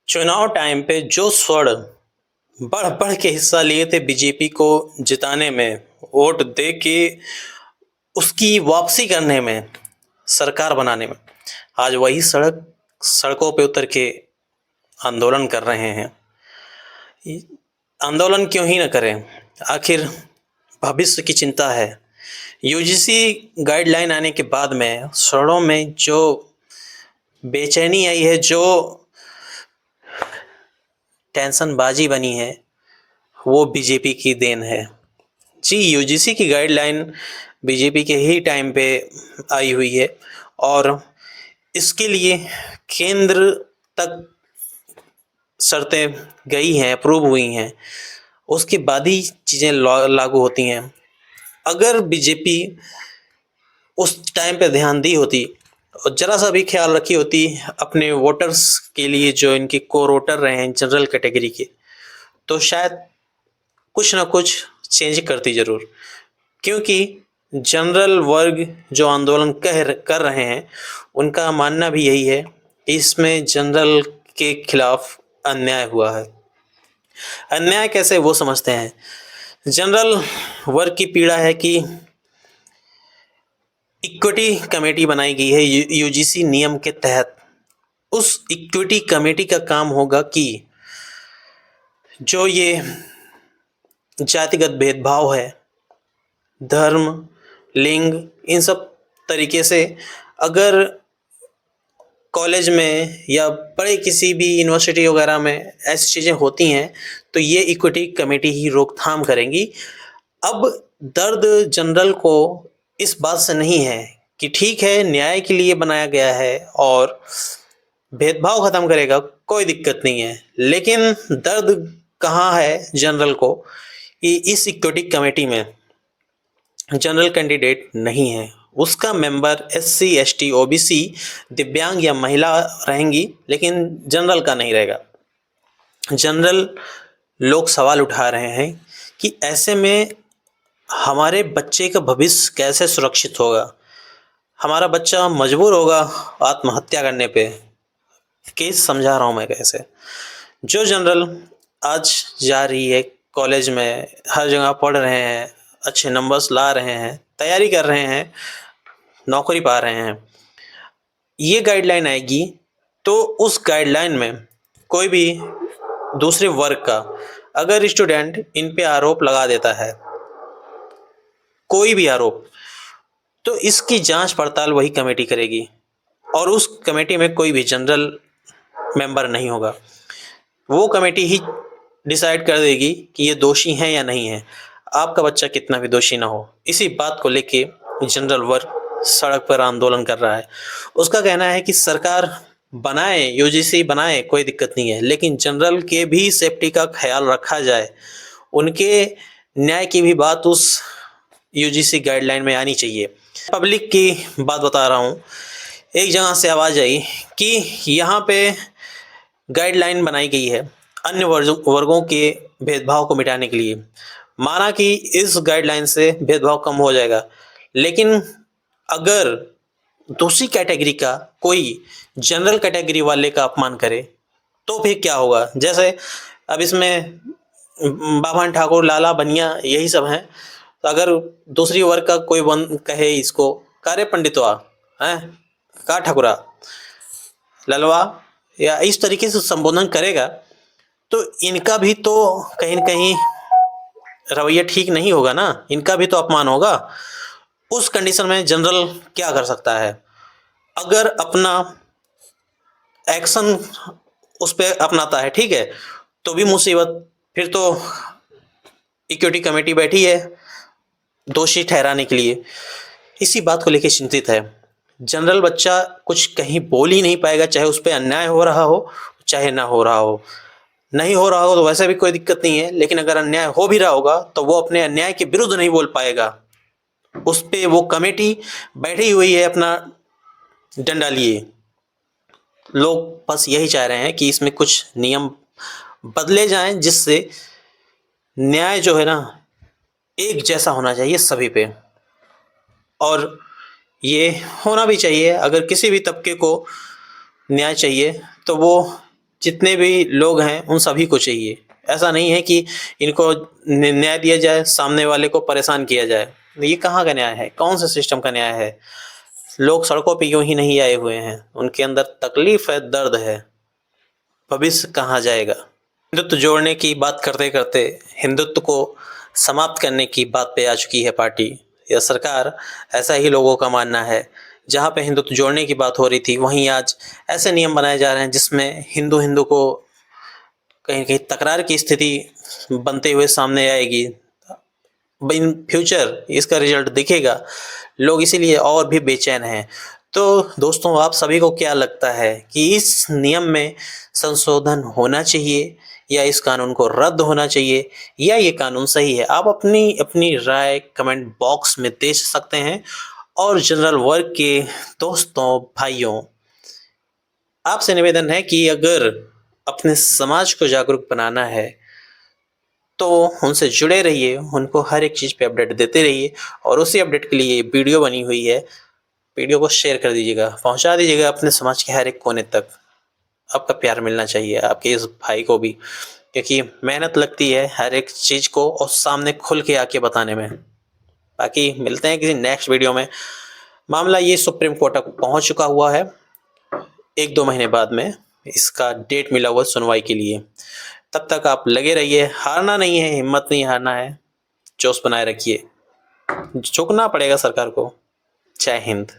चुनाव टाइम पे जो स्वर्ण बढ़ बढ़ के हिस्सा लिए थे बीजेपी को जिताने में, वोट दे के उसकी वापसी करने में, सरकार बनाने में, आज वही सड़कों पे उतर के आंदोलन कर रहे हैं। आंदोलन क्यों ही न करें, आखिर भविष्य की चिंता है। यूजीसी गाइडलाइन आने के बाद में शहरों में जो बेचैनी आई है, जो टेंशनबाजी बनी है, वो बीजेपी की देन है। जी, यूजीसी की गाइडलाइन बीजेपी के ही टाइम पे आई हुई है और इसके लिए केंद्र तक शर्तें गई हैं, अप्रूव हुई हैं, उसके बाद ही चीज़ें लागू होती हैं। अगर बीजेपी उस टाइम पे ध्यान दी होती और ज़रा सा भी ख्याल रखी होती अपने वोटर्स के लिए, जो इनके कोर वोटर रहे हैं जनरल कैटेगरी के, तो शायद कुछ ना कुछ चेंज करती ज़रूर। क्योंकि जनरल वर्ग जो आंदोलन कर रहे हैं, उनका मानना भी यही है कि इसमें जनरल के खिलाफ अन्याय हुआ है। अन्याय कैसे, वो समझते हैं। जनरल वर्ग की पीड़ा है कि इक्विटी कमेटी बनाई गई है यूजीसी नियम के तहत। उस इक्विटी कमेटी का काम होगा कि जो ये जातिगत भेदभाव है, धर्म, लिंग, इन सब तरीके से अगर कॉलेज में या बड़े किसी भी यूनिवर्सिटी वगैरह में ऐसी चीज़ें होती हैं, तो ये इक्विटी कमेटी ही रोकथाम करेंगी। अब दर्द जनरल को इस बात से नहीं है कि ठीक है, न्याय के लिए बनाया गया है और भेदभाव ख़त्म करेगा, कोई दिक्कत नहीं है, लेकिन दर्द कहाँ है जनरल को कि इस इक्विटी कमेटी में जनरल कैंडिडेट नहीं है। उसका मेंबर एससी, एसटी, ओबीसी, दिव्यांग या महिला रहेंगी, लेकिन जनरल का नहीं रहेगा। जनरल लोग सवाल उठा रहे हैं कि ऐसे में हमारे बच्चे का भविष्य कैसे सुरक्षित होगा, हमारा बच्चा मजबूर होगा आत्महत्या करने पे। केस समझा रहा हूँ मैं कैसे। जो जनरल आज जा रही है कॉलेज में, हर जगह पढ़ रहे हैं, अच्छे नंबर्स ला रहे हैं, तैयारी कर रहे हैं, नौकरी पा रहे हैं, ये गाइडलाइन आएगी तो उस गाइडलाइन में कोई भी दूसरे वर्ग का अगर स्टूडेंट इन पे आरोप लगा देता है, कोई भी आरोप, तो इसकी जांच पड़ताल वही कमेटी करेगी और उस कमेटी में कोई भी जनरल मेंबर नहीं होगा। वो कमेटी ही डिसाइड कर देगी कि ये दोषी हैं या नहीं है, आपका बच्चा कितना भी दोषी ना हो। इसी बात को लेके जनरल वर्ग सड़क पर आंदोलन कर रहा है। उसका कहना है कि सरकार बनाए, यूजीसी बनाए, कोई दिक्कत नहीं है, लेकिन जनरल के भी सेफ्टी का ख्याल रखा जाए, उनके न्याय की भी बात उस यूजीसी गाइडलाइन में आनी चाहिए। पब्लिक की बात बता रहा हूँ। एक जगह से आवाज़ आई कि यहाँ पे गाइडलाइन बनाई गई है अन्य वर्गों के भेदभाव को मिटाने के लिए। माना कि इस गाइडलाइन से भेदभाव कम हो जाएगा, लेकिन अगर दूसरी कैटेगरी का कोई जनरल कैटेगरी वाले का अपमान करे तो फिर क्या होगा। जैसे अब इसमें बाभन ठाकुर, लाला बनिया, यही सब हैं। तो अगर दूसरी वर्ग का कोई कहे इसको, कारे पंडितवा हैं, का ठाकुरा, ललवा, या इस तरीके से संबोधन करेगा, तो इनका भी तो कहीं न कहीं रवैया ठीक नहीं होगा ना, इनका भी तो अपमान होगा। उस कंडीशन में जनरल क्या कर सकता है? अगर अपना एक्शन उस पर अपनाता है, ठीक है, तो भी मुसीबत। फिर तो इक्विटी कमेटी बैठी है दोषी ठहराने के लिए। इसी बात को लेकर चिंतित है। जनरल बच्चा कुछ कहीं बोल ही नहीं पाएगा, चाहे उस पर अन्याय हो रहा हो, चाहे ना हो रहा हो। नहीं हो रहा हो तो वैसे भी कोई दिक्कत नहीं है, लेकिन अगर अन्याय हो भी रहा होगा तो वो अपने अन्याय के विरुद्ध नहीं बोल पाएगा। उस पे वो कमेटी बैठी हुई है अपना डंडा लिए। लोग बस यही चाह रहे हैं कि इसमें कुछ नियम बदले जाएं, जिससे न्याय जो है ना, एक जैसा होना चाहिए सभी पे, और ये होना भी चाहिए। अगर किसी भी तबके को न्याय चाहिए तो वो जितने भी लोग हैं उन सभी को चाहिए। ऐसा नहीं है कि इनको न्याय दिया जाए, सामने वाले को परेशान किया जाए। ये कहाँ का न्याय है? कौन से सिस्टम का न्याय है? लोग सड़कों पे यूं ही नहीं आए हुए हैं, उनके अंदर तकलीफ है, दर्द है। भविष्य कहाँ जाएगा? हिंदुत्व जोड़ने की बात करते करते हिंदुत्व को समाप्त करने की बात पे आ चुकी है पार्टी या सरकार। ऐसा ही लोगों का मानना है। जहाँ पे हिंदुत्व जोड़ने की बात हो रही थी, वहीं आज ऐसे नियम बनाए जा रहे हैं जिसमें हिंदू हिंदू को कहीं कहीं तकरार की स्थिति बनते हुए सामने आएगी। इन फ्यूचर इसका रिजल्ट दिखेगा। लोग इसीलिए और भी बेचैन हैं। तो दोस्तों, आप सभी को क्या लगता है कि इस नियम में संशोधन होना चाहिए या इस कानून को रद्द होना चाहिए, या ये कानून सही है? आप अपनी अपनी राय कमेंट बॉक्स में दे सकते हैं। और जनरल वर्ग के दोस्तों, भाइयों, आपसे निवेदन है कि अगर अपने समाज को जागरूक बनाना है तो उनसे जुड़े रहिए, उनको हर एक चीज़ पे अपडेट देते रहिए। और उसी अपडेट के लिए वीडियो बनी हुई है, वीडियो को शेयर कर दीजिएगा, पहुंचा दीजिएगा अपने समाज के हर एक कोने तक। आपका प्यार मिलना चाहिए आपके इस भाई को भी, क्योंकि मेहनत लगती है हर एक चीज़ को और सामने खुल के आके बताने में। बाकी मिलते हैं किसी नेक्स्ट वीडियो में। मामला ये सुप्रीम कोर्ट तक पहुंच चुका हुआ है। 1-2 महीने बाद में इसका डेट मिला हुआ सुनवाई के लिए। तब तक आप लगे रहिए, हारना नहीं है, हिम्मत नहीं हारना है, जोश बनाए रखिए। झुकना पड़ेगा सरकार को। जय हिंद।